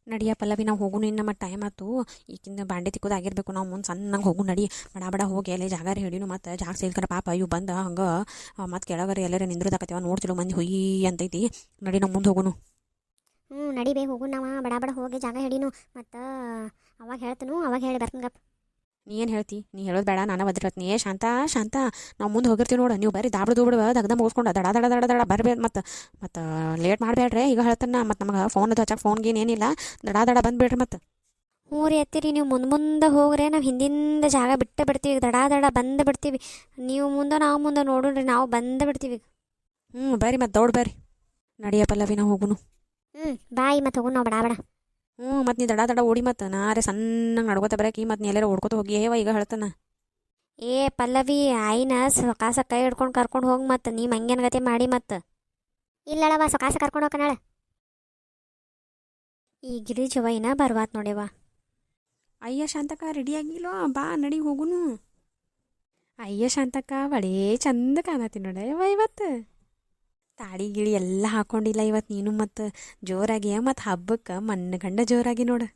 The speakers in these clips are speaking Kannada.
ನಡಿಯ ಪಲ್ಲವಿ ನಾವು ಹೋಗುನು ಇನ್ನು ನಮ್ಮ ಟೈಮ್ ಆಯ್ತು. ಈಗಿಂದ ಬಾಂಡೆ ತಿಕ್ಕೋದಾಗಿರ್ಬೇಕು. ನಾವು ಮುಂದೆ ಸಣ್ಣಂಗೆ ಹೋಗು ನಡಿ. ಬಡ ಬಡ ಹೋಗಿ ಅಲ್ಲಿ ಜಾಗ ಹಿಡಿನು. ಮತ್ತು ಜಾಗ ಸೇಲ್ಕರ ಪಾಪ ಇವು ಬಂದ ಹಂಗೆ ಮತ್ತು ಕೆಳಗರೆ ಎಲ್ಲರೂ ನಿಂದ್ರದಾಕತ್ತೀವ ನೋಡ್ತಿಲ್ಲ ಮಂದಿ ಹುಯ್ಯಿ ಅಂತೈತಿ. ನಡಿ ನಾವು ಮುಂದೆ ಹೋಗುನು. ನಡಿಬೇ ಹೋಗು ನಾವು ಬಡ ಬಡ ಹೋಗಿ ಜಾಗ ಹಿಡಿನು. ಮತ್ತು ಅವಾಗ ಹೇಳ್ತನು, ಅವಾಗ ಹೇಳಿ ಬರ್ತಂಗಪ್ಪ. ನೀ ಏನು ಹೇಳ್ತಿ? ನೀ ಹೇಳೋದು ಬೇಡ, ನಾನು ಒದ್ರತ್ನಿ. ಶಾಂತ ಶಾಂತ, ನಾವು ಮುಂದೆ ಹೋಗಿರ್ತೀವಿ ನೋಡು. ನೀವು ಬರೀ ದಾಬಡು ಬಿಡುವ ದಗ್ದ ಮುಗಿಸ್ಕೊಂಡು ದಡ ದಡ ದಡ ದಡ ಬರ್ಬೇಡಿ. ಮತ್ತು ಲೇಟ್ ಮಾಡಬೇಡ್ರಿ. ಈಗ ಹೇಳ್ತಾನೆ ಮತ್ತು ನಮಗೆ ಫೋನ್ ಅದು ಹಚ್ಚಕ್ಕೆ ಫೋನ್ಗೇನು ಏನಿಲ್ಲ. ದಡ ದಡ ಬಂದುಬಿಡ್ರಿ. ಮತ್ತು ಊರು ಎತ್ತೀರಿ ನೀವು ಮುಂದೆ ಹೋಗ್ರೆ ನಾವು ಹಿಂದಿಂದ ಜಾಗ ಬಿಟ್ಟು ಬಿಡ್ತೀವಿ. ದಡ ದಡ ಬಂದು ಬಿಡ್ತೀವಿ. ನೀವು ಮುಂದೆ ನಾವು ಮುಂದೆ ನೋಡ್ರಿ, ನಾವು ಬಂದು ಬಿಡ್ತೀವಿ. ಬರ್ರಿ ಮತ್ತು ದೌಡ್ ಬರ್ರಿ. ನಡಿಯ ಪಲ್ಲವಿ ನಾವು ಹೋಗುನು. ಬಾಯಿ ಮತ್ತು ಹೋಗು ನಾವು ಬಡ ಬಡ. ಮತ್ತು ನೀ ದಡ ದಡ ಓಡಿ. ಮತ್ತು ನಾರೇ ಸಣ್ಣಗೆ ನಡ್ಕೋತ ಬರಕಿ. ಮತ್ತು ನೀ ಎಲ್ಲಾರ ಓಡ್ಕೋತ ಹೋಗಿ ಏವ ಈಗ ಹೇಳ್ತಾನೆ. ಏ ಪಲ್ಲವಿ, ಆಯಿನ ಸೊಕಾಸ ಕೈ ಹಿಡ್ಕೊಂಡು ಕರ್ಕೊಂಡು ಹೋಗಿ. ಮತ್ತು ನೀ ಮಂಗ್ಯನ ಗತಿ ಮಾಡಿ. ಮತ್ತು ಇಲ್ಲಳವ ಸೊಕಾಸ ಕರ್ಕೊಂಡು ಹೋಗನಾಳ. ಈ ಗಿರಿಜವೈನ ಬರ್ವಾತ್ ನೋಡಿವ. ಅಯ್ಯ ಶಾಂತಕ್ಕ ರೆಡಿ ಆಗಿಲ್ಲೋ, ಬಾ ನಡಿ ಹೋಗುನು. ಅಯ್ಯ ಶಾಂತಕ್ಕ ಒಳೇ ಚಂದ ಕಾಣತ್ತಿ ನೋಡ ಯವ್ವ ಇವತ್ತು. ತಾಳಿ ಗಿಳಿ ಎಲ್ಲ ಹಾಕೊಂಡಿಲ್ಲ ಇವತ್ತು ನೀನು. ಮತ್ತು ಜೋರಾಗಿ ಮತ್ತು ಹಬ್ಬಕ್ಕೆ ಮಣ್ಣಗಂಡ ಜೋರಾಗಿ ನೋಡು.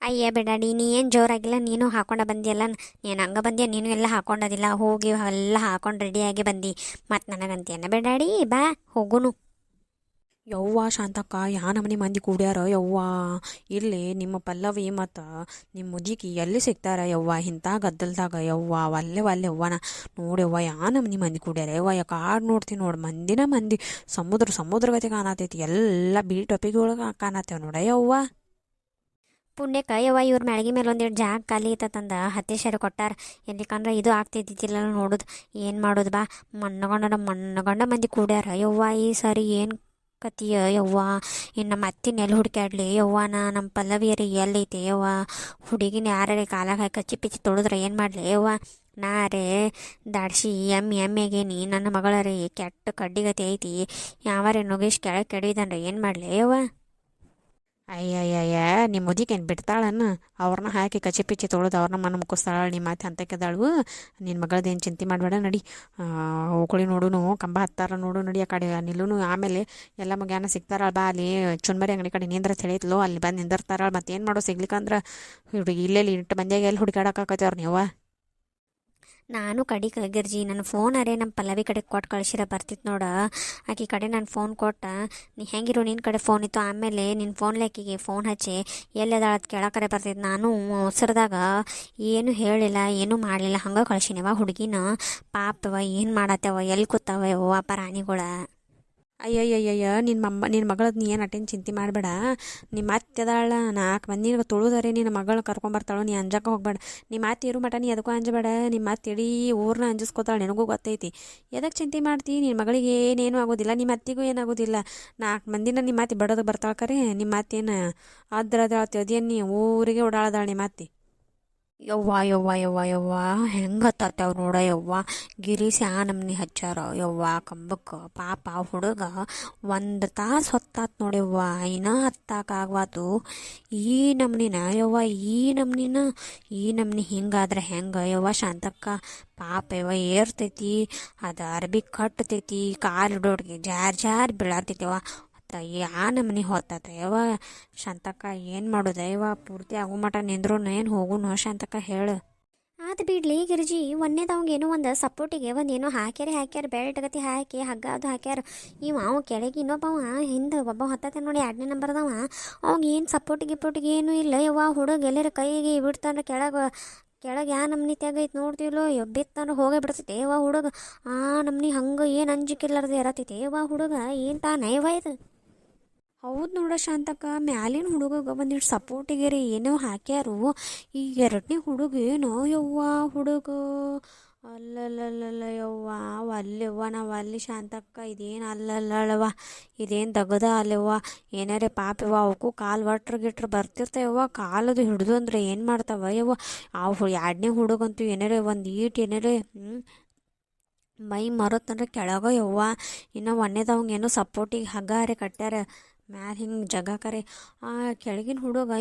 ಅಯ್ಯ ಬಿಡಾಡಿ, ನೀ ಏನು ಜೋರಾಗಿಲ್ಲ. ನೀನು ಹಾಕೊಂಡ ಬಂದಿಯಲ್ಲ, ನೀನು ಹಂಗೆ ಬಂದಿಯ. ನೀನು ಎಲ್ಲ ಹಾಕೊಂಡೋದಿಲ್ಲ. ಹೋಗಿ ಎಲ್ಲ ಹಾಕೊಂಡು ರೆಡಿಯಾಗಿ ಬಂದು ಮತ್ತು ನನಗಂತೀಯನ್ನ ಬಿಡಾಡಿ. ಬಾ ಹೋಗುನು. ಯವ್ವ ಶಾಂತಕ್ಕ, ಯಾ ನಮನಿ ಮಂದಿ ಕೂಡ್ಯಾರ ಯವ್ವ. ಇಲ್ಲಿ ನಿಮ್ಮ ಪಲ್ಲವಿ ಮತ್ತು ನಿಮ್ಮ ಮುಜಿಕಿ ಎಲ್ಲಿ ಸಿಗ್ತಾರ ಯವ್ವ ಇಂಥ ಗದ್ದಲ್ದಾಗ ಯವ್ವ. ಒಲ್ಲೆ ಒಲ್ಲೆ ಯವ್ವನ ನೋಡ್ಯವ್ವ, ಯಾ ನಮನಿ ಮಂದಿ ಕೂಡ್ಯಾರ ಯವ್ವ. ಕಾಡು ನೋಡ್ತೀನಿ ನೋಡು, ಮಂದಿನ ಮಂದಿ. ಸಮುದ್ರ ಗತಿ ಕಾಣತೈತಿ. ಎಲ್ಲ ಬೀ ಟೊಪಿಗೆ ಕಾಣತ್ತೇವ ನೋಡ ಯವ್ವ. ಪುಣ್ಯಕ್ಕೆ ಯವ್ವ ಇವ್ರ ಮ್ಯಾಳ್ಗಿ ಮೇಲೆ ಒಂದೆರಡು ಜಾಗ ಖಾಲಿ ಐತಂದ ಹತ್ತಿ ಶೇರು ಕೊಟ್ಟಾರ. ಎಲ್ಲಿಕಂದ್ರೆ ಇದು ಆಗ್ತಿದ್ದಿಲ್ಲ ನೋಡೋದು. ಏನು ಮಾಡೋದು ಬಾ. ಮಣ್ಣಗಂಡ ಮಂದಿ ಕೂಡ್ಯಾರ ಯವ್ವ. ಈ ಸರಿ ಏನು ಕತಿಯ ಯವ್ವ. ಇನ್ನು ನಮ್ಮ ಅತ್ತಿನ ಎಲ್ಲಿ ಹುಡುಕ್ಯಾಡ್ಲಿ ಯವ್ವ. ನಮ್ಮ ಪಲ್ಲವಿಯರಿ ಎಲ್ಲೈತೆ ಯವ್ವ. ಹುಡುಗಿನ ಯಾರೇ ಕಾಲಾಗ ಹಾಕಿ ಕಚ್ಚಿ ಪಿಚ್ಚಿ ತೊಳೆದ್ರೆ ಏನು ಮಾಡಲಿ ಯವ್ವ. ನಾರೇ ದಾಡ್ಸಿ ಎಮ್ಮೆಗೇನಿ. ನನ್ನ ಮಗಳರಿ ಕೆಟ್ಟ ಕಡ್ಡಿಗತಿ ಐತಿ. ಯಾವಾರೇ ನುಗ್ಗಿಸಿ ಕೆಳಗೆ ಕೆಡಿದಂದ್ರೆ ಏನು ಮಾಡಲಿ ಯವ್ವ. ಅಯ್ಯಯ್ಯಯ್ಯ, ನಿಮ್ಮ ಮುಜಿಕೇನು ಬಿಡ್ತಾಳನ್ನು? ಅವ್ರನ್ನ ಹಾಕಿ ಕಚ್ಚಿ ಪಿಚ್ಚಿ ತೊಳೆದು ಅವ್ರನ್ನ ಮಣ್ಣು ಮುಕ್ಕಿಸ್ತಾಳ. ನಿಮ್ಮ ಮಾತು ಅಂತಕ್ಕೆದಾಳು. ನಿನ್ನ ಮಗಳದೇನು ಚಿಂತೆ ಮಾಡಬೇಡ ನಡಿ. ಹೋಗ್ಕೊಳ್ಳಿ ನೋಡುನು, ಕಂಬ ಹತ್ತಾರ ನೋಡು ನಡಿ. ಆ ಕಡೆ ನಿಲ್ಲುನು. ಆಮೇಲೆ ಎಲ್ಲ ಮಗ್ಯಾನ ಸಿಗ್ತಾರ ಬಾ. ಅಲ್ಲಿ ಚುನ್ಮರಿ ಅಂಗಡಿ ಕಡೆ ನಿಂದ್ರ ತಿಳಿಯತ್ಲೋ, ಅಲ್ಲಿ ಬಂದು ನಿಂದಿರ್ತಾರ. ಮತ್ತು ಏನು ಮಾಡೋ ಸಿಗ್ಲಿಕ್ಕಂದ್ರೆ ಹುಡುಗಿ ಇಲ್ಲೆಲ್ಲಿ ಇಟ್ಟು ಮಂದಿಯಾಗ ಎಲ್ಲಿ ಹುಡುಕಾಡಕತ್ತವ್ರು ನೀವು. ನಾನು ಕಡಿ ಗಿರ್ಜಿ ನನ್ನ ಫೋನ್ ಅರೇ ನಮ್ಮ ಪಲ್ಲವಿ ಕಡೆ ಕೊಟ್ಟು ಕಳ್ಸಿರ ಬರ್ತಿತ್ತು ನೋಡ. ಆಕೆ ಕಡೆ ನಾನು ಫೋನ್ ಕೊಟ್ಟ, ನೀ ಹೆಂಗಿರು ನಿನ್ನ ಕಡೆ ಫೋನ್ ಇತ್ತು. ಆಮೇಲೆ ನಿನ್ನ ಫೋನ್ಲೇಕಿಗೆ ಫೋನ್ ಹಚ್ಚಿ ಎಲ್ಲದಾಳತ್ ಕೇಳಕರೆ ಬರ್ತಿತ್ತು. ನಾನು ಅವಸರದಾಗ ಏನು ಹೇಳಿಲ್ಲ, ಏನೂ ಮಾಡಲಿಲ್ಲ, ಹಂಗೆ ಕಳ್ಸಿನವ ಹುಡುಗಿನ. ಪಾಪವ ಏನು ಮಾಡತ್ತವ, ಎಲ್ಲಿ ಕೂತಾವ ಯವ್ವ ಪ್ರಾಣಿಗಳ. ಅಯ್ಯಯ್ಯಯ್ಯಯ್ಯ, ನಿನ್ನ ಮಗಳದ್ದು ನೀ ಏನು ಅಟೇನು ಚಿಂತೆ ಮಾಡಬೇಡ. ನಿಮ್ಮ ಅತ್ತೆ ಅದಾಳ, 4 ಮಂದಿನ ತುಳುದರೆ ನಿನ್ನ ಮಗಳು ಕರ್ಕೊಂಬರ್ತಾಳು. ನೀ ಅಂಜಕ್ಕೆ ಹೋಗ್ಬೇಡ. ನಿಮ್ಮ ಅತ್ತೆ ಇರು ಮಟ ನೀ ಅದಕ್ಕೂ ಅಂಜಬೇಡ. ನಿಮ್ಮ ಅತ್ತೆ ಇಡೀ ಊರನ್ನ ಅಂಜಿಸ್ಕೊತಾಳೆ, ನಿನಗೂ ಗೊತ್ತೈತಿ. ಎದಕ್ಕೆ ಚಿಂತೆ ಮಾಡ್ತಿ? ನಿನ್ನ ಮಗಳಿಗೆ ಏನೇನು ಆಗೋದಿಲ್ಲ, ನಿಮ್ಮ ಅತ್ತಿಗೂ ಏನಾಗೋದಿಲ್ಲ. 4 ಮಂದಿನ ನಿಮ್ಮ ಅತ್ತೆ ಬಡೋದು ಬರ್ತಾಳೆ. ಕರೆ ನಿಮ್ಮ ಅತ್ತೇನು ಅದೇನು ನೀ ಊರಿಗೆ ಓಡಾಳದಾಳೆ ನಿಮ್ಮ ಅತ್ತೆ. ಯವ್ವ ಯವ್ವ ಯವ್ವ ಯವ್ವ ಹೆಂಗೆ ಹತ್ತತ್ತವ ನೋಡ ಯವ್ವ. ಗಿರೀಶ್ ನಮ್ನಿ ಹಚ್ಚಾರ ಯವ್ವ ಕಂಬಕ್ಕೆ. ಪಾಪ ಹುಡುಗ 1 ತಾಸು ಹೊತ್ತಾತ್ ನೋಡ್ಯವ್ವ, ಇನ್ನೂ ಹತ್ತಾಕಾಗ್ವಾತು. ಈ ನಮ್ನಿನ ಯವ್ವ, ಈ ನಮ್ನಿ ಹಿಂಗಾದ್ರೆ ಹೆಂಗೆ ಯವ್ವ ಶಾಂತಕ್ಕ. ಪಾಪ ಯವ್ವ ಏರ್ತೈತಿ, ಅದು ಅರ್ಬಿ ಕಟ್ತೈತಿ, ಕಾಲು ಡೋಡ್ಗೆ ಜಾರ್ ಬೀಳಾತೈತಿವ. ನಮ್ಮನೆ ಹೊತ್ತಾತ ಯವ್ವ. ಶಾಂತಕ್ಕ ಏನು ಮಾಡೋದ ಯವ್ವ? ಪೂರ್ತಿ ಆಗೋ ಮಟ ನಿಂದ್ರು ಏನು ಹೋಗುನು ಶಾಂತಕ್ಕ ಹೇಳು. ಅದು ಬಿಡ್ಲಿ ಗಿರಿಜಿ, ಒಂದೇದವಂಗೆ ಏನೋ ಒಂದು ಸಪೋರ್ಟಿಗೆ ಏನೋ ಹಾಕ್ಯಾರ ಬೆಲ್ಟ್ ಗತಿ ಹಾಕಿ ಹಗ್ಗ ಅದು ಹಾಕ್ಯಾರ. ಅವ ಕೆಳಗೆ ಇನ್ನೊಬ್ಬವ ಹಿಂದೆ ಒಬ್ಬ ಹತ್ತತ್ತೆ ನೋಡಿ 2ನೇ ನಂಬರ್ದವ. ಅವಂಗೆ ಏನು ಸಪೋರ್ಟಿಗೆ ಏನೂ ಇಲ್ಲ ಯವ್ವ. ಹುಡುಗ ಎಲ್ಲರ ಕೈಗೆ ಬಿಡ್ತಾನೆ ಕೆಳಗೆ ನಮ್ನಿ ತೆಗೈತೆ ನೋಡ್ತಿಲ್ಲೋ. ಬಿತ್ತಂದ್ರೆ ಹೋಗೇ ಬಿಡ್ತೈತೆ ಯವ್ವ ಹುಡುಗ. ನಮ್ನಿ ಹಂಗೆ ಏನು ಅಂಜಿಕಿಲ್ಲಾರ್ದು ಇರತೈತೆ ಯವ್ವ ಹುಡುಗ. ಏನು ತಾನೇ ಯವ್ವ ಇದು? ಹೌದು ನೋಡ ಶಾಂತಕ್ಕ, ಮ್ಯಾಲಿನ ಹುಡುಗಗೆ ಒಂದಿಷ್ಟು ಸಪೋರ್ಟಿಗೆ ರೀ ಏನೋ ಹಾಕ್ಯಾರು. ಈ 2ನೇ ಹುಡುಗ ಏನೋ ಯವ್ವ ಹುಡುಗ. ಅಲ್ಲಲ್ಲಲ್ಲ ಯವ್ವ, ಅಲ್ಲೆವ್ವ ನಾವು ಅಲ್ಲಿ ಶಾಂತಕ್ಕ. ಇದೇನು ಅಲ್ಲಲ್ಲವ, ಇದೇನು ದಗದ ಅಲ್ಲವ್ವ. ಏನಾರೇ ಪಾಪವ್ವ, ಅವಕ್ಕೂ ಕಾಲು ಗಿಟ್ರು ಬರ್ತಿರ್ತೇವವ್ವ. ಕಾಲದು ಹಿಡಿದು ಅಂದ್ರೆ ಏನು ಮಾಡ್ತಾವ ಯವ್ವ. 2ನೇ ಹುಡುಗಂತೂ ಏನಾರೇ ಒಂದು ಈಟ್ ಏನಾರೇ ಮೈ ಮರತ್ತಂದ್ರೆ ಕೆಳಗ ಯವ್ವ. ಇನ್ನು 1ನೇದವಂಗೆ ಏನೋ ಸಪೋರ್ಟಿಗೆ ಹಗ್ಗಾರೆ ಕಟ್ಟ್ಯಾರ ಮ್ಯಾಲೆ ಹಿಂಗೆ ಜಗಕರೆ. ಕೆಳಗಿನ ಹುಡುಗ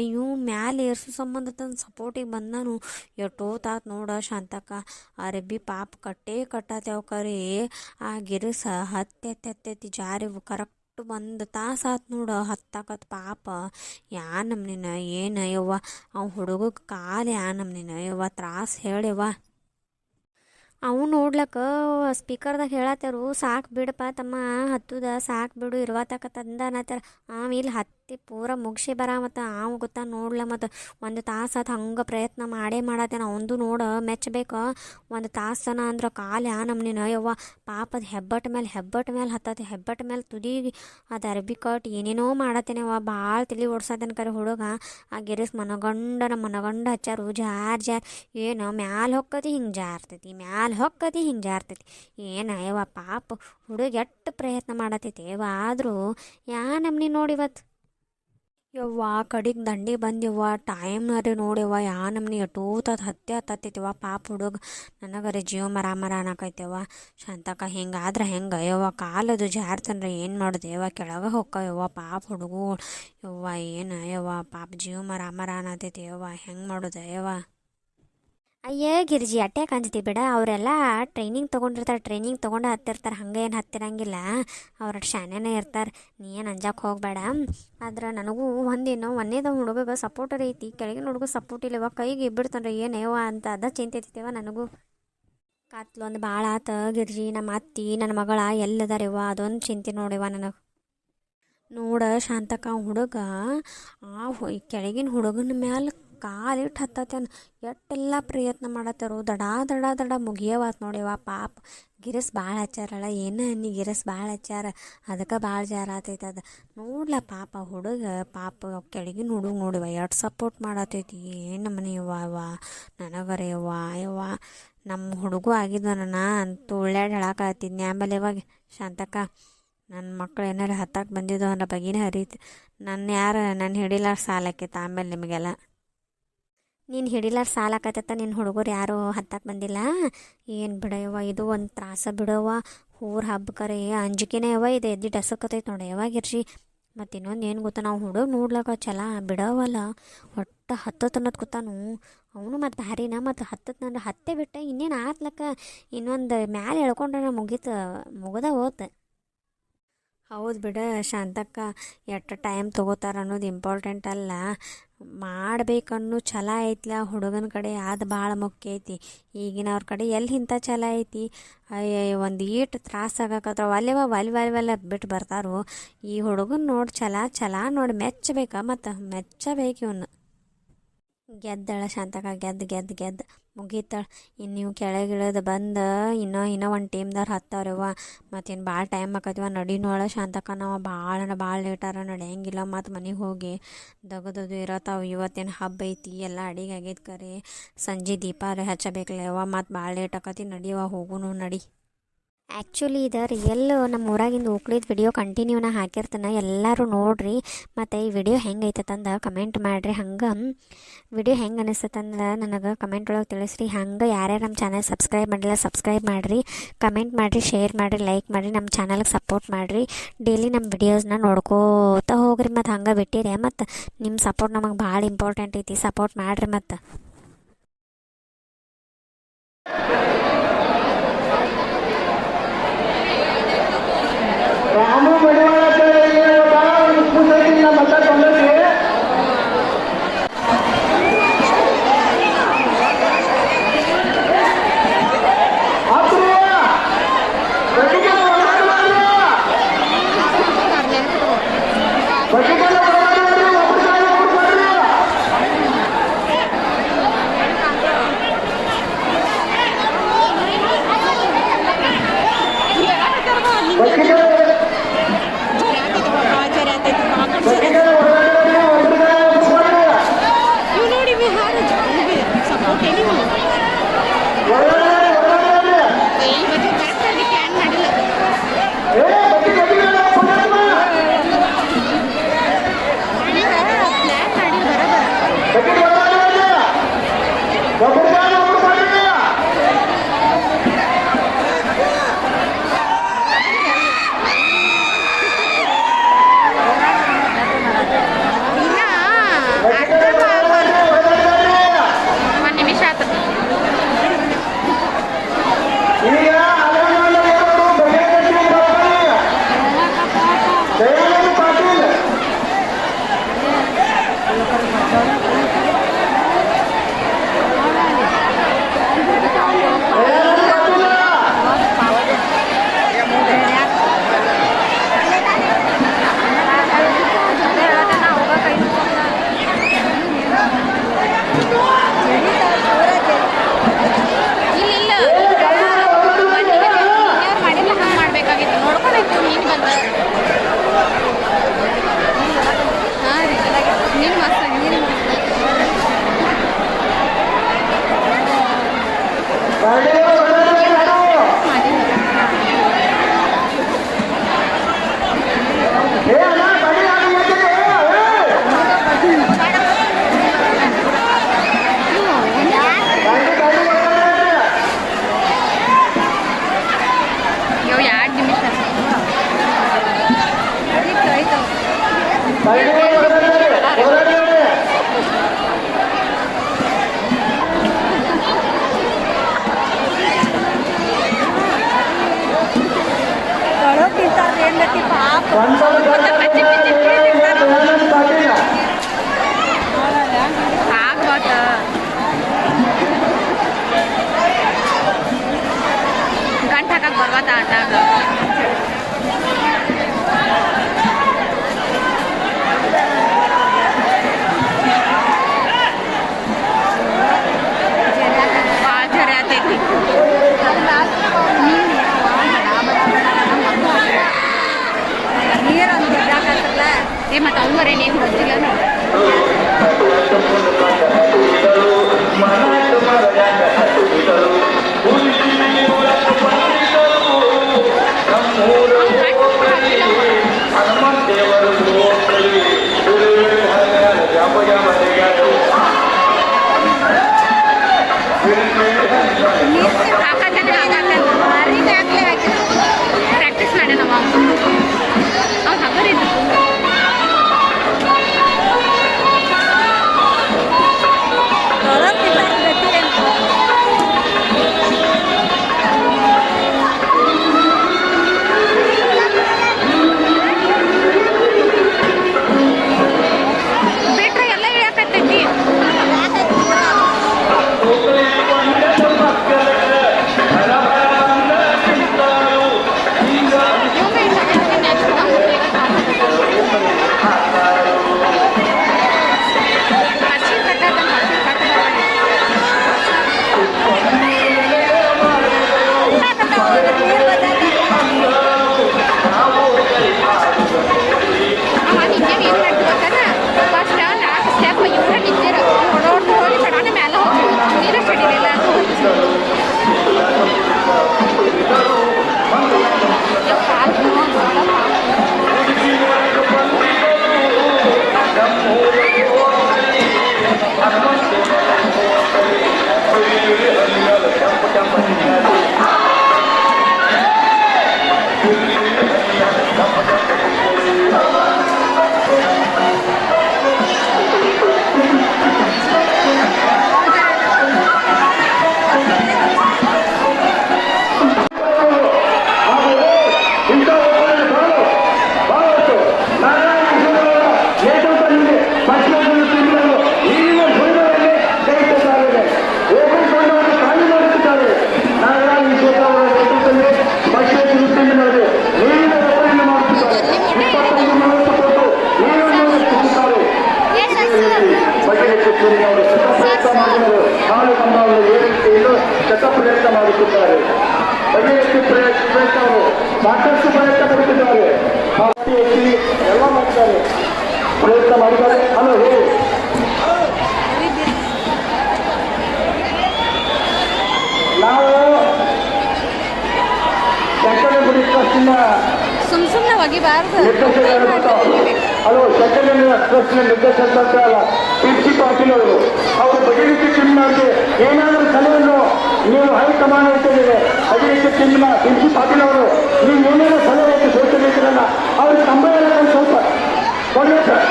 ಮ್ಯಾಲೆ ಏರ್ಸೋ ಸಂಬಂಧ ತಂದು ಸಪೋರ್ಟಿಗೆ ಬಂದಾನು. ಎಷ್ಟೋತಾತ್ ನೋಡ ಶಾಂತಕ್ಕ. ಅರೆಬಿ ಪಾಪ ಕಟ್ಟೇ ಕಟ್ಟಾತೇವ. ಕರೆ ಗಿರಿಸ ಹತ್ತೆತ್ತಿ ಜಾರಿ ಕರೆಕ್ಟ್ ಒಂದು ತಾಸು ಆತು ನೋಡು ಹತ್ತಾಕತ್ ಪಾಪ. ಯಾ ನಮ್ನಿನ ಏನು ಯವ್ವ ಅವ್ ಹುಡುಗಗೆ ಕಾಲು ಯಾ ನಮ್ನಿನ ಯವ್ವ ತ್ರಾಸು ಹೇಳ್ಯವ್ವ. ಅವು ನೋಡ್ಲಕ್ಕ ಸ್ಪೀಕರ್ದಾಗ ಹೇಳತ್ತಾರು ಸಾಕು ಬಿಡಪ್ಪ ತಮ್ಮ ಹತ್ತುದ ಸಾಕು ಬಿಡು ಇರುವತ್ತಕತ್ತಂದ ಅನ್ನತ್ತಾರ. ಇಲ್ಲಿ ಹತ್ತಿ ಪೂರ ಮುಗಿಸಿ ಬರ ಮತ್ತು ಅವು ಗೊತ್ತಾ ನೋಡ್ಲ ಮತ್ತು ಒಂದು ತಾಸು ಆತು ಹಂಗೆ ಪ್ರಯತ್ನ ಮಾಡತ್ತೇನೆ ಅವಂದು ನೋಡು ಮೆಚ್ಚಬೇಕು. ಒಂದು ತಾಸನ ಅಂದ್ರೆ ಕಾಲು ಯಾ ನಮ್ನಿನ ಯವ್ವ ಪಾಪದ ಹೆಬ್ಬಟ್ಟು ಮೇಲೆ ಹತ್ತತಿ ಹೆಬ್ಬಟ್ಟು ಮೇಲೆ ತುದಿಗೆ ಅದು ಅರ್ಬಿ ಕಟ್ ಏನೇನೋ ಮಾಡತ್ತೇನೆ ಅವ್ವ ಭಾಳ ತಲೆ ಓಡ್ಸತ್ತೇನೆ ಕರೆ ಹುಡುಗ. ಆ ಗಿರಿಸ್ ಮನಗಂಡ ಹಚ್ಚಾರು ಜಾರ್ ಏನು ಮ್ಯಾಲೆ ಹೊಕ್ಕತಿ ಹಿಂಗೆ ಜಾರ್ತೈತಿ ಹಿಂಗೆ ಜಾರ್ತೈತಿ ಏನು ಯವ್ವ ಪಾಪ ಹುಡುಗ ಎಷ್ಟು ಪ್ರಯತ್ನ ಮಾಡತೈತಿ ಯವ್ವ. ಆದರೂ ಯಾ ನಮ್ನಿ ನೋಡಿವತ್ತು ಯವ್ವ ಕಡಿಗೆ ದಂಡಿ ಬಂದಿವ್ವ ಟೈಮ್ನರಿ ನೋಡಿವ್ವ ಯಾ ನಮ್ನಿ ಎಟೂತದ ಹತ್ತೈತಿವ ಪಾಪ ಹುಡುಗ. ನನಗರೆ ಜೀವ ಮರ ಅನ್ನಕೈತೆವ. ಶಾಂತಕ್ಕ ಹಿಂಗಾದ್ರೆ ಹೆಂಗೆ ಯವ್ವ ಕಾಲದು ಜಾರ್ತನ್ರಿ ಏನು ಮಾಡೋದು ಯವ್ವ ಕೆಳಗೆ ಹೊಕ್ಕಯವ್ವ ಪಾಪ ಹುಡುಗು ಯವ್ವ ಏನು ಯವ್ವ ಪಾಪ ಜೀವ ಮರ ಅನ್ನತೈತಿ ಯವ್ವ ಹೆಂಗೆ ಮಾಡೋದು ಯವ್ವ. ಅಯ್ಯೇ ಗಿರ್ಜಿ ಅಟ್ಯಾಕ್ ಅಂಜತಿ ಬಿಡ, ಅವರೆಲ್ಲ ಟ್ರೈನಿಂಗ್ ತೊಗೊಂಡಿರ್ತಾರೆ, ಟ್ರೈನಿಂಗ್ ತೊಗೊಂಡು ಹತ್ತಿರ್ತಾರೆ, ಹಂಗೆ ಏನು ಹತ್ತಿರಂಗಿಲ್ಲ, ಅವ್ರ ಶಾನ್ಯನೇ ಇರ್ತಾರೆ, ನೀ ಏನು ಅಂಜಕ್ಕೆ ಹೋಗಬೇಡ. ಆದ್ರೆ ನನಗೂ ಒಂದೇದ ಹುಡುಗಗೆ ಸಪೋರ್ಟರ್ ಐತಿ, ಕೆಳಗಿನ ಹುಡುಗ ಸಪೋರ್ಟ್ ಇಲ್ಲವ, ಕೈಗೆ ಇಬ್ಬಿಡ್ತಾನೆ ಏನೇವ ಅಂತ ಅದ ಚಿಂತೆ ಐತಿವ ನನಗೂ. ಕಾತ್ಲೊಂದು ಭಾಳ ಆತ ಗಿರ್ಜಿ, ನಮ್ಮ ಅತ್ತಿ ನನ್ನ ಮಗಳ ಎಲ್ಲದಾರಿವ ಅದೊಂದು ಚಿಂತೆ ನೋಡಿವ ನನಗೆ. ನೋಡ ಶಾಂತಕ್ಕ ಹುಡುಗ ಕೆಳಗಿನ ಹುಡುಗನ ಮ್ಯಾಲೆ ಕಾಲಿಟ್ಟು ಹತ್ತತೇನೆ ಎಷ್ಟೆಲ್ಲ ಪ್ರಯತ್ನ ಮಾಡತ್ತಾರು, ದಡ ಮುಗಿಯವಾತ್ ನೋಡಿವ ಪಾಪ. ಗಿರಸ್ ಭಾಳ ಹಚ್ಚಾರಲ್ಲ ಏನು ನೀ ಗಿರಸ್ ಭಾಳ ಹಚ್ಚಾರ ಅದಕ್ಕೆ ಭಾಳ ಜಾರ ಆತೈತೆ ಅದು ನೋಡ್ಲ ಪಾಪ ಹುಡುಗ ಪಾಪ ಕೆಳಗಿನ ಹುಡುಗ ನೋಡಿವ ಎಷ್ಟು ಸಪೋರ್ಟ್ ಮಾಡತೈತಿ. ಏನು ಮನೆ ಯವ್ವ ನನಗರೆ ಯವ್ವ ನಮ್ಮ ಹುಡುಗು ಆಗಿದ್ದ ಅಂತೂ ಒಳ್ಳೆಯದು ಹೇಳಾಕತ್ತಿದ್ನಿ. ಆಮೇಲೆ ಇವಾಗ ಶಾಂತಕ್ಕ ನನ್ನ ಮಕ್ಳು ಏನಾರು ಹತ್ತಕ್ಕೆ ಬಂದಿದ್ದು ಅನ್ನೋ ಬಗ್ಗೆನೇ ಹರಿತು. ನನ್ನ ಹಿಡಿಲಾರ ಸಾಲಕ್ಕೈತೆ ಆಮೇಲೆ ನಿಮಗೆಲ್ಲ ನೀನು ಹಿಡಿಲಾರ ಸಾಲಾಕತ್ತ ನಿನ್ನ ಹುಡುಗರು ಯಾರು ಹತ್ತಕ್ಕೆ ಬಂದಿಲ್ಲ ಏನು ಬಿಡಯವ್ವ. ಇದು ಒಂದು ತ್ರಾಸ ಬಿಡವ್ವ, ಊರ ಹಬ್ಬಕ್ಕರೆ ಅಂಜಿಕೆನೇ ಯವ್ವ, ಇದು ಎದ್ದು ಡಸಕತೈತೆ ನೋಡಿ ಯಾವಾಗಿರ್ಸಿ. ಮತ್ತು ಇನ್ನೊಂದು ಏನು ಗೊತ್ತಾ, ನಾವು ಹುಡುಗ ನೋಡ್ಲಕ್ಕ ಚಲ ಬಿಡವಲ್ಲ ಒಟ್ಟು ಹತ್ತನ್ನೋದು ಗೊತ್ತಾನು ಅವನು ಮತ್ತು ಭಾರಿನ ಮತ್ತು ಹತ್ತತ್ತು ಹತ್ತೆ ಬಿಟ್ಟೆ ಇನ್ನೇನು ಆತ್ಲಕ್ಕ, ಇನ್ನೊಂದು ಮ್ಯಾಲೆ ಎಳ್ಕೊಂಡ್ರೆ ಮುಗ್ದ ಹೋತು. ಹೌದು ಬಿಡ ಶಾಂತಕ್ಕ, ಎಷ್ಟು ಟೈಮ್ ತೊಗೋತಾರೆ ಅನ್ನೋದು ಇಂಪಾರ್ಟೆಂಟ್ ಅಲ್ಲ, ಮಾಡ್ಬೇಕನ್ನೋ ಛಲ ಐತ್ಲ ಹುಡುಗನ ಕಡೆ ಅದು ಭಾಳ ಮುಖ್ಯ ಐತಿ. ಈಗಿನವ್ರ ಕಡೆ ಎಲ್ಲಿ ಇಂಥ ಛಲ ಐತಿ, ಅಯ್ಯ ಒಂದು ಈಟು ತ್ರಾಸ ಆಗಕತ್ರ ಒಲ್ಲೆವ ಬಿಟ್ಟು ಬರ್ತಾರೋ. ಈ ಹುಡುಗನ ನೋಡಿ ಛಲ ನೋಡಿ ಮೆಚ್ಚಬೇಕು ಇವನು. ಗೆದ್ದಳ ಶಾಂತಕ ಗೆದ್ದು ಮುಗೀತಾಳೆ. ಇನ್ನು ನೀವು ಕೆಳಗಿಳಿದು ಬಂದು ಇನ್ನೂ ಒಂದು ಟೀಮ್ದವ್ರು ಹತ್ತವ್ರವ್ವ. ಮತ್ತೇನು ಭಾಳ ಟೈಮ್ ಆಕತಿವ ನಡಿನೊಳ ಶಾಂತಕ, ನಾವು ಭಾಳ ಲೇಟಾರ ನಡೆಯಂಗಿಲ್ಲ, ಮತ್ತು ಮನೆಗೆ ಹೋಗಿ ದಗದದು ಇರತ್ತಾವ. ಇವತ್ತೇನು ಹಬ್ಬ ಐತಿ ಎಲ್ಲ ಅಡಿಗೆ ಆಗೈತೆ ಕರೆ, ಸಂಜೆ ದೀಪ ಹಚ್ಚಬೇಕಲ್ಲವ್ವ, ಮತ್ತು ಭಾಳ ಲೇಟ್ ಆಕತಿ ನಡಿಯವ ಹೋಗುನು ನಡಿ. ಆ್ಯಕ್ಚುಲಿ ಇದು ರಿಯಲ್ ನಮ್ಮ ಊರಾಗಿಂದು ಉಕ್ಳಿದ ವಿಡಿಯೋ ಕಂಟಿನ್ಯೂನ ಹಾಕಿರ್ತಾನೆ, ಎಲ್ಲರೂ ನೋಡಿರಿ. ಮತ್ತು ಈ ವಿಡಿಯೋ ಹೆಂಗೆ ಐತಂದು ಕಮೆಂಟ್ ಮಾಡಿರಿ. ಹಂಗೆ ವಿಡಿಯೋ ಹೆಂಗೆ ಅನಿಸ್ತಂದ್ರೆ ನನಗೆ ಕಮೆಂಟ್ ಒಳಗೆ ತಿಳಿಸ್ರಿ. ಹಂಗೆ ಯಾರ್ಯಾರು ನಮ್ಮ ಚಾನಲ್ ಸಬ್ಸ್ಕ್ರೈಬ್ ಮಾಡಿಲ್ಲ ಸಬ್ಸ್ಕ್ರೈಬ್ ಮಾಡಿರಿ, ಕಮೆಂಟ್ ಮಾಡಿರಿ, ಶೇರ್ ಮಾಡಿರಿ, ಲೈಕ್ ಮಾಡಿರಿ, ನಮ್ಮ ಚಾನಲ್ಗೆ ಸಪೋರ್ಟ್ ಮಾಡಿರಿ. ಡೈಲಿ ನಮ್ಮ ವಿಡಿಯೋಸ್ನ ನೋಡ್ಕೋತಾ ಹೋಗ್ರಿ. ಮತ್ತು ಹಂಗೆ ಬಿಟ್ಟಿರಿ, ಮತ್ತು ನಿಮ್ಮ ಸಪೋರ್ಟ್ ನಮಗೆ ಭಾಳ ಇಂಪಾರ್ಟೆಂಟ್ ಐತಿ, ಸಪೋರ್ಟ್ ಮಾಡಿರಿ. ಮತ್ತು ರಾಮು ಮಡಿವಾಳ ಒಂದು ಮತ ತಂದಕ್ಕೆ ಗಂಟು ಹಾಕಕ್ಕೆ ಬರ್ಬಾತ ಅಣ್ಣಾಗ ಜರಿ ಆತೈತಿ ನೀರೊಂದು ಏ ಮತ್ತೆ ಅವ್ವರೇ ನೀನು ಗೊತ್ತಿಲ್ಲ ಪ್ರಾಕ್ಟೀಸ್ ಮಾಡಿ ನಮ್ಮ ಅವ್ನು ಹಗರಿದ್ದು ಬಿಟ್ರೆ ಎಲ್ಲ ಇಳಿಯಾಕತ್ತೈತಿ ಪ್ರಯತ್ನ ಮಾಡುತ್ತಿದ್ದಾರೆ. ಪ್ರಯತ್ನ ಸಾಕಷ್ಟು ಪ್ರಯತ್ನ ಪಡುತ್ತಿದ್ದಾರೆ. ಎಲ್ಲ ಮಾಡ್ತಾರೆ, ಪ್ರಯತ್ನ ಮಾಡಿದ್ದಾರೆ. ಹಲೋ ಹೇಳಿ. ನಾವು ಶಂಕರಗುಡಿ ಟ್ರಸ್ಟಿನ ಸುಮ್ಮನೆ ಒಗಿಬಾರ್ದು ಹಲೋ ಶಂಕರಗುಡಿ ಟ್ರಸ್ಟಿನ ನಿರ್ದೇಶಕರಾದ ಪಿಸಿ ಪಾಟೀಲ್ ಅವರು ಬಗೆಹರಿಸಿ ಚಿನ್ನಕ್ಕೆ ಏನಾದರೂ ಸಲಹೆಯನ್ನು ನೀವು ಹೈಕಮಾಂಡ್ ಹೇಳ್ತಿದ್ದೀರಿ. ಬಗೆಹರಿಸಿ ಚಿನ್ನ ಪಿಸಿ ಪಾಟೀಲ್ ಅವರು ನೀವು ಏನೇನೋ ಸಲಹೆ ಸೋಚಬೇಕಿರಲ್ಲ ಅವ್ರಿಗೆ ಸಂಬಳ ಸ್ವಲ್ಪ ಕೊಡ್ಬೇಕು ಸರ್,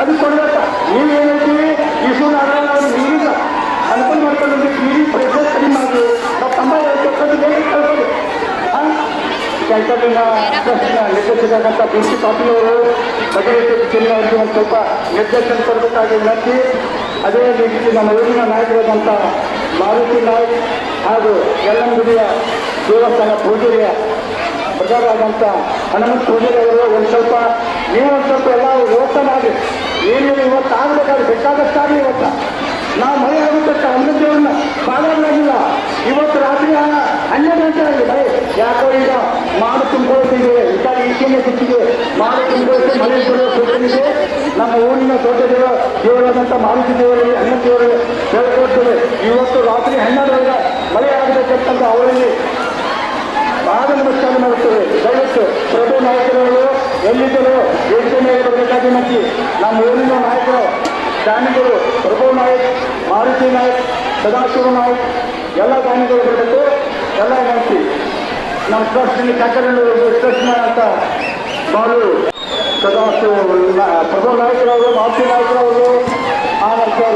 ಅದು ಕೊಡ್ಬೇಕ. ನೀವು ಏನೈತಿ ಇಸು ನಾರಾಯಣ ಅವರು ನೀರಿಲ್ಲ ಅನುಕೂಲ ಮಾಡ್ಕೊಂಡು ನೀರಿ ಪ್ರೆಷರ್ ಕಡಿಮೆ ಮಾಡಿ ನಾವು ಸಂಬಳ ಹೇಳ್ಕೊಟ್ಟು ಬೇರೆ ಕಳ್ಬೋದು. ಶಂಕರನ ಟ್ರಸ್ಟಿನ ನಿರ್ದೇಶಕರಾದಂಥ ಪಿಸಿ ಪಾಟೀಲ್ ಅವರು ಬಗೆಹರಿಸಿ ಚಿನ್ನ ಅವರಿಗೆ ಒಂದು ಸ್ವಲ್ಪ ನಿರ್ದೇಶನ ಕೊಡಬೇಕಾಗಿ ವಿನಂತಿ. ಅದೇ ರೀತಿ ನಮ್ಮ ಊರಿನ ನಾಯಕರಾದಂಥ ಮಾರುತಿ ನಾಯ್ಕ್ ಹಾಗೂ ಯಲ್ಲಂಗುಡಿಯ ದೇವಸ್ಥಾನ ಪೂಜೆಯ ಪ್ರಧಾನರಾದಂಥ ಹನುಮಂತ ಪೂಜಾರಿ ಅವರು ಒಂದು ಸ್ವಲ್ಪ ನೀವು ಒಂದು ಸ್ವಲ್ಪ ಎಲ್ಲ ವ್ಯವಸ್ಥೆ ಮಾಡಿ ಏನೇನು ಇವತ್ತು ಆಗಬೇಕಾದ್ರೆ ಬೇಕಾದಷ್ಟಾಗಲಿ. ಇವತ್ತು ನಾವು ಮಳೆ ಆಗುತ್ತೆ ಅಮೃತದೇವ್ರನ್ನ ಬಾಳಾಗಿಲ್ಲ. ಇವತ್ತು ರಾತ್ರಿ 12 ಗಂಟೆ ಆಗಿದೆ ಮಳೆ. ಯಾಕೋ ಈಗ ಮಾಡು ತುಂಬಿಕೊಳ್ತಿದೆ, ಈಶಾನ್ಯ ಸಿಕ್ಕಿದೆ, ಮಾಡು ತುಂಬಿಕೊಳ್ಳಿ ಮಳೆ ಬರೋದಿದೆ. ನಮ್ಮ ಊರಿನ ದೊಡ್ಡ ದೇವರಾದಂಥ ಮಾರುತಿ ದೇವರಲ್ಲಿ ಅನ್ನ ದೇವರು ಹೇಳ್ಕೊಡ್ತೇವೆ. ಇವತ್ತು ರಾತ್ರಿ 12 ಮಳೆ ಆಗಬೇಕಂತ ಅವರಲ್ಲಿ ಪಾದ ನಮಸ್ಕಾರ ಮಾಡುತ್ತೇವೆ. ದಯವಿಟ್ಟು ಪ್ರಭು ನಾಯಕರು ಎಲ್ಲಿದ್ದರು ವೇದಿಕೆ ಮೇಲೆ ಬರಬೇಕಾಗಿ ಮಂದಿ ನಮ್ಮ ಊರಿನ ನಾಯಕರು ದಾನಿಗಳು ಪ್ರಭು ನಾಯಕ್, ಮಾರುತಿ ನಾಯಕ್, ಸದಾಶಿವ ನಾಯಕ್ ಎಲ್ಲ ದಾನಿಗಳು ಬರಬೇಕು. ಎಲ್ಲ ಮಂತ್ರಿ ನಮ್ಮ ಟ್ರಸ್ಟ್ ಶಂಕರನ ಟ್ರಸ್ಟ್ನ ಅಂತ ಬಾಳು ಸದಾಶಿವ ಪ್ರಭು ನಾಯಕರವರು, ಮಾರುತಿ ನಾಯಕರವರು, ಆ ನಂತರ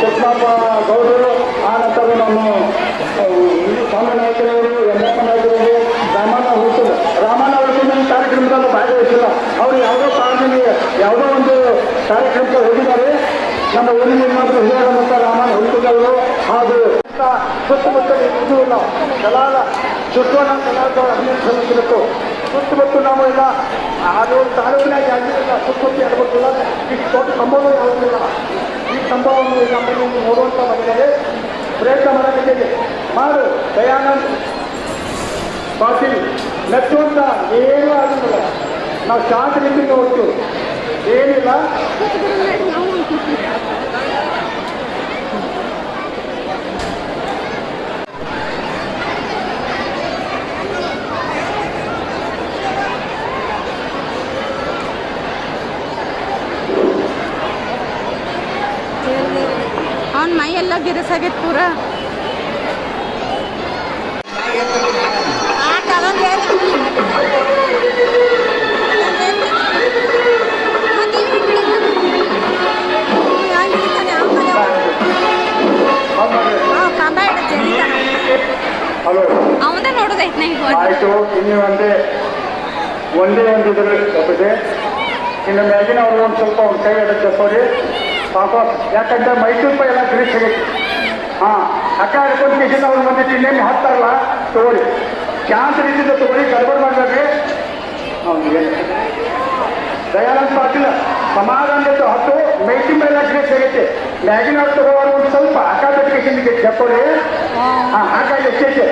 ಕೃಷ್ಣಪ್ಪ ಗೌಡರು, ಆ ನಂತರ ನಮ್ಮ ಸ್ವಾಮಿ ನಾಯಕರವರು, ಯಮಪ್ಪ ನಾಯಕರವರು, ರಾಮಣ್ಣ ಹುಡುಕಿನ ಕಾರ್ಯಕ್ರಮದಲ್ಲಿ ಭಾಗವಹಿಸಿಲ್ಲ. ಅವರು ಯಾವುದೋ ಕಾರಣದಲ್ಲಿ ಯಾವುದೋ ಒಂದು ಕಾರ್ಯಕ್ರಮಕ್ಕೆ ಹೋಗಿದ್ದಾರೆ. ನಮ್ಮ ಊರಿನ ಮಾತ್ರ ಹಿರಿಯರಂತ ರಾಮಣ್ಣ ಹುಡುಕಿದವರು ಹಾಗೂ ಸುತ್ತಮುತ್ತಲು ಇದೂ ಇಲ್ಲ. ಕಲಾಲ ಸುತ್ತೋಣ ಕಲಾದ 15 ಸಲ್ಲಿಸಬೇಕು. ಸುತ್ತಮುತ್ತು ನಾವು ಇಲ್ಲ ಅದು ತಾಲೂಕಿನಾಗ ಆಗಿಲ್ಲ. ಸುತ್ತಮುತ್ತ ಇರಬೇಕಿಲ್ಲ. ಇಷ್ಟು ದೊಡ್ಡ ಕಂಬವೂ ಯಾವುದಿಲ್ಲ. ಈ ಕಂಬವನ್ನು ಈ ಕಂಬನಿಯನ್ನು ನೋಡುವಂಥ ಬಂದಿದೆ. ಪ್ರಯತ್ನ ಮಾಡಬೇಕಿದೆ. ಮಾಡು ದಯಾನಂದ್ ಪಾಟೀಲ್ ಮೆಚ್ಚುವಂತ ಏನೂ ಆಗಿಲ್ಲ. ನಾವು ಶಾಂತ ರೀತಿಯಿಂದ ಹೋಗ್ತೀವಿ, ಏನಿಲ್ಲ. ಅವ್ನ ಮೈ ಎಲ್ಲ ಗಿರಿಸಾಗೈತೆ ಪೂರ. ಹಲೋ, ಅವನೇ ನೋಡೋದೈತೆ ಆಯಿತು. ಇನ್ನು ಒಂದೇ ಒಂದು ಇದರಲ್ಲಿ ತಪ್ಪಿದೆ. ಇನ್ನು ಮ್ಯಾಗಿನ ಅವರು ಒಂದು ಸ್ವಲ್ಪ ಒಂದು ಕೈ ಎಡ ತಪ್ಪೋರಿ ಪಾಪ. ಯಾಕಂದ್ರೆ ಮೈಸೂರು ಎಲ್ಲ ಗ್ರೀಸ್ ಆಗೈತಿ. ಹಾಂ, ಅಕ್ಕ ಹಿಡ್ಕೊಂಡು ಕಿಶನ್ ಅವ್ರು ಬಂದಿಟ್ಟು ಇನ್ನೇನು ಹಾಕ್ತಾರಲ್ಲ ತಗೊಳ್ಳಿ. ಶಾಂತ ರೀತಿಯಿಂದ ತಗೊಳ್ಳಿ, ಗಡ್ಬಡ್ ಮಾಡಬೇಡ್ರಿ. ದಯಾನಂದ್ ಪಾಟೀಲ್ ಸಮಾಧಾನದ ಹತ್ತು ಮೈಟಿ ಮೇಲೆ ಗ್ರೀಸ್ ಆಗೈತಿ. ಮ್ಯಾಗಿನ ಅವ್ರು ತಗೋರು ಒಂದು ಸ್ವಲ್ಪ ಅಕ್ಕ ಕಿಶನ್ಗೆ ತಗೊಳ್ಳಿ. ಹಾಂ, ಹಾಗಾಗಿ ಎಷ್ಟೈತೆ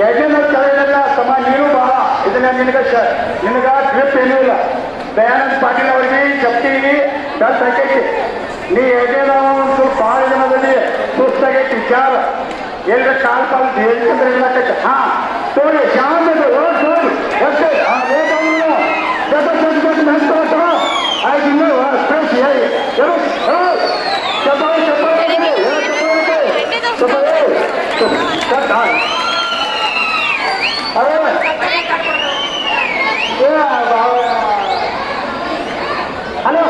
ಯಜನ ತಲೆಯಲ್ಲ ಸಮ. ನೀನು ಬಾ, ಇದನ್ನ ನಿನಗ ಗ್ರಿಪ್ ಏನೂ ಇಲ್ಲ. ದಯಾನಂದ್ ಪಾಟೀಲ್ ಅವರಿಗೆ ಜಪ್ತಿಗೆ ಬೆಲ್ಟ್ ಹಾಕೈತಿ. ನೀ ಯಜನ ಒಂದು ಸ್ವಲ್ಪ ಭಾಳ ಜನದಲ್ಲಿ ಸುಸ್ತಾಗೈತಿ ವಿಚಾರ. ಎಲ್ಲ ಕಾಲ್ ಹೇಳ್ತಂದ್ರೆ ಇಲ್ಲಕೈತೆ. ಹಾಂ ತೋರಿ ಶಾಂತದು ತೋರಿ ಎಷ್ಟು ಆಯ್ತು. ಇನ್ನೂ ಸ್ಪೇಸ್ ಹೇಳಿ ಹಲೋ,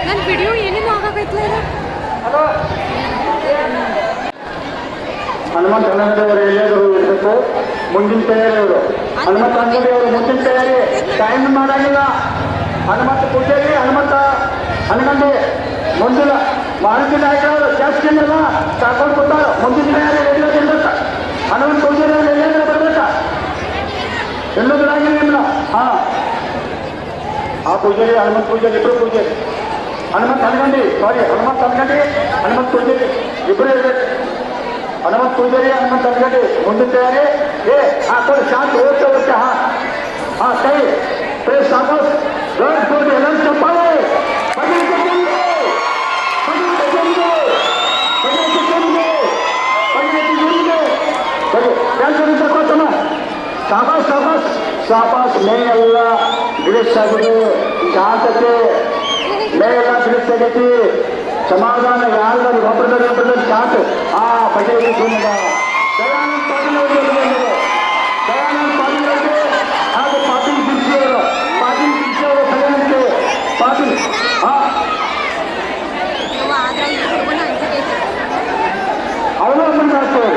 ನನ್ನ ವಿಡಿಯೋ ಏನೇನು ಆಗಾಕೈತ್ಲ. ಹಲೋ, ಹನುಮಂತ ಅಣ್ಣನವರು ಎಲ್ಲರೂ ಇರಬೇಕು. ಮುಂದಿನ ತಯಾರಿ ಅವರು ಹನುಮಂತ ಅಂಗಡಿ ಅವರು ಮುಂದಿನ ತಯಾರಿ ಟೈಮ್ ಮಾಡಂಗಿಲ್ಲ. ಹನುಮಂತ ಪೂಜಾರಿ, ಹನುಮಂತ ಮುಂದಿನ ಮಾರುತಿ ನಾಯಕರವರು ಜಾಸ್ತಿ ಏನಿಲ್ಲ ಕಾಕೊಂಡು ಕೊಟ್ಟಾರ. ಮುಂದಿನ ತಯಾರಿ ಎಲ್ಲ ಇರ್ಬೇಕ. ಹನುಮಂತ ಪೂಜಾರಿ ಅವರು ಎಲ್ಲಾದ್ರೂ ಬರ್ಬೇಕ. ಎಲ್ಲದ್ರಾಗಿಲ್ಲ ಇಲ್ಲ. ಹಾಂ, ಆ ಪೂಜಾರಿ ಹನುಮಂತ ಪೂಜಾರಿ ಇಬ್ಬರು ಪೂಜಾರಿ. ಹನುಮಂತ ಹನುಮಂತ ಪೂಜಾರಿ ಇಬ್ಬರು ಇರ್ಬೇಕು. ಹನುಮಂತ ಪೂಜಾರಿ, ಹನುಮಂತ ಅನ್ಗಡಿ ಮುಂದಿನ ತಯಾರಿ. ಹಾಂ ಶಾಂತ ಓದ್ತಾ. ಹಾಂ ಕೈ ಪ್ರೇಸ್ ಸಾಕೋಸ್ ನೋಡಿ ಎಲ್ಲರೂ ಚಪ್ಪಾಳೆ. ಸಾಪಾಸ್ ಮೇ ಎಲ್ಲ ಗಿರೀಶ್ ಆಗಿದೆ. ಶಾಂತತೆ ಮೇ ಎಲ್ಲ ಗಿರೀಶ್ ಆಗೈತಿ. ಸಮಾಧಾನ ಯಾರು ಒಬ್ಬರದಲ್ಲಿ ಶಾಂತ. ಆ ಬಗೆಯಲ್ಲಿ ದಯಾನಂದ್ ಪಾಟೀಲ್ ಅವರು ದಯಾನಂದ್ ಪಾಟೀಲ್ ಅವರಿಗೆ ಹಾಗೂ ಪಾಟೀಲ್ ಬಿರ್ಸಿ ಅವರು ಸರಿಯಾದಂತೆ ಪಾಟೀಲ್. ಅವನು ಅಮ್ಮನ ಮಾಡ್ತಾರೆ.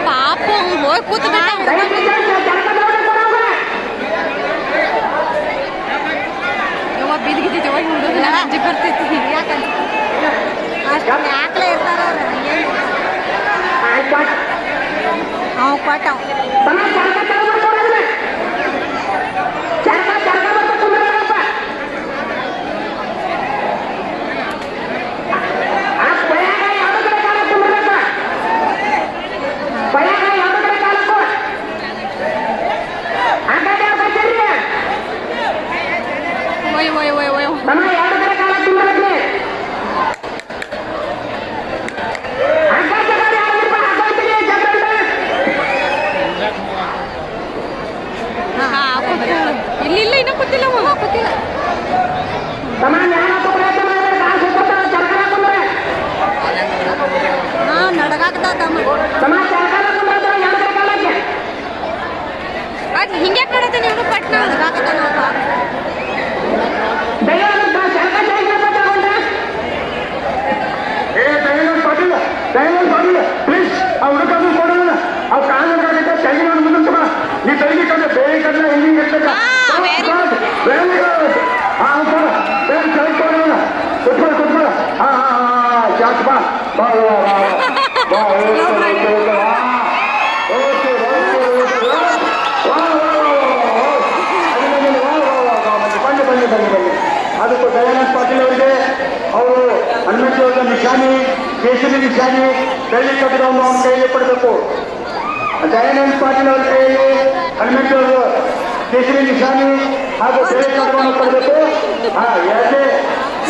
ಪಾಪ ಹೋಗಿ ಕೂತ್ ಬಿದ್ದಿಗಿದ್ದಿತ್ತು ಹೋಗಿ ಹುಡುಗ ಅಂಜಿ ಬರ್ತೈತಿ. ಯಾಕಂತ ಯಾಕಲೇ ಇರ್ತಾರ ಅವ್ ಕೊಟ್ಟ ನನ್ನ ಎರಡು ಕಡೆ ಕಾಲ ತುಂಬಿರತ್ತೆ. ಇಲ್ಲಿ ಇಲ್ಲ ಇನ್ನೂ ಗೊತ್ತಿಲ್ಲ ಗೊತ್ತಿಲ್ಲ. ಹಾಂ ನಡಗಾಕತ್ತ ಅದು ಹಿಂಗ್ಯಾಕೆ ನೋಡತ್ತೆ ನೀವು ಪಟ್ನ ನಡಗಾಕತ್ತ ಪ್ಲೀಸ್ ಆ ಹುಡುಗರು ಕೊಡೋಣ ಅವ್ ಕಾನೂನು ತೆಗಿನ ಮುಂದೆ ನೀ ತೆಗಿ ಕಂಡ್ರೆ ಬೇರೆ ಕಡೆ ಹಿಂಗೆ ಇರ್ತಕ್ಕ ಕುತ್ಕೊಳ್ಳ ಹಾ ಜಾತ್ ಬಾ ಬಾ ಬಾ ಬನ್ನಿ ಅದಕ್ಕೂ ದಯಾನಂದ್ ಪಾಟೀಲ್ ಅವರಿಗೆ ಅವರು ಹನುಮಂತ ನಿಶಾನಿ ಕೇಸರಿ ನಿಶಾನಿ ಬೆಳ್ಳಿ ಕಟ್ಟಡವನ್ನು ಅವನ ಕೈಯಲ್ಲಿ ಕೊಡಬೇಕು. ದಯಾನಂದ್ ಪಾಟೀಲ್ ಅವರ ಕೈಯಲ್ಲಿ ಹನುಮಂತ ಅವರು ಕೇಸರಿ ನಿಶಾನಿ ಹಾಗೂ ಬೆಳ್ಳಿ ಕಟ್ಟಡವನ್ನು ಕೊಡಬೇಕು. ಎರಡೇ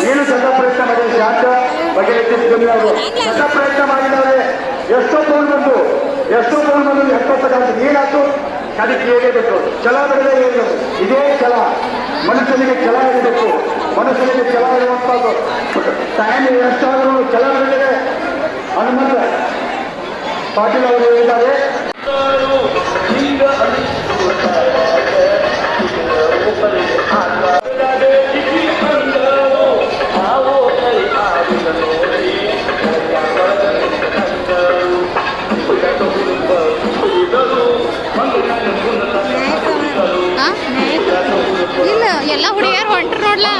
ನೀನು ಸದಾ ಪ್ರಯತ್ನ ಮಾಡಿದ್ರೆ ಯಾಕ ಬಗೆಹರಿಸಿದ್ದಲ್ಲಿ ಅವರು ಸದಾ ಪ್ರಯತ್ನ ಮಾಡಿದವರೆ ಎಷ್ಟೋ ಫೋನ್ ಬಂದು 70 ಗಂಟೆ ನೀರಾತು ಅದಕ್ಕೆ ಹೇಳಬೇಕು. ಛಲ ಬಿಡದೆ ಏನು ಇದೇ ಛಲ, ಮನುಷ್ಯನಿಗೆ ಛಲ ಇರಬೇಕು. ಮನುಷ್ಯನಿಗೆ ಛಲ ಇರುವಂಥದ್ದು ಟೈಮ್ ಎಷ್ಟಾದರೂ ಛಲ ಬಿಡದೆ ಹನುಮಂತ ಪಾಟೀಲ್ ಅವರು ಹೇಳಿದ್ದಾರೆ. ಇಲ್ಲ ಎಲ್ಲ ಹುಡುಗಿಯರು ಹೊಂಟ್ರು ನೋಡ್ಲಾ.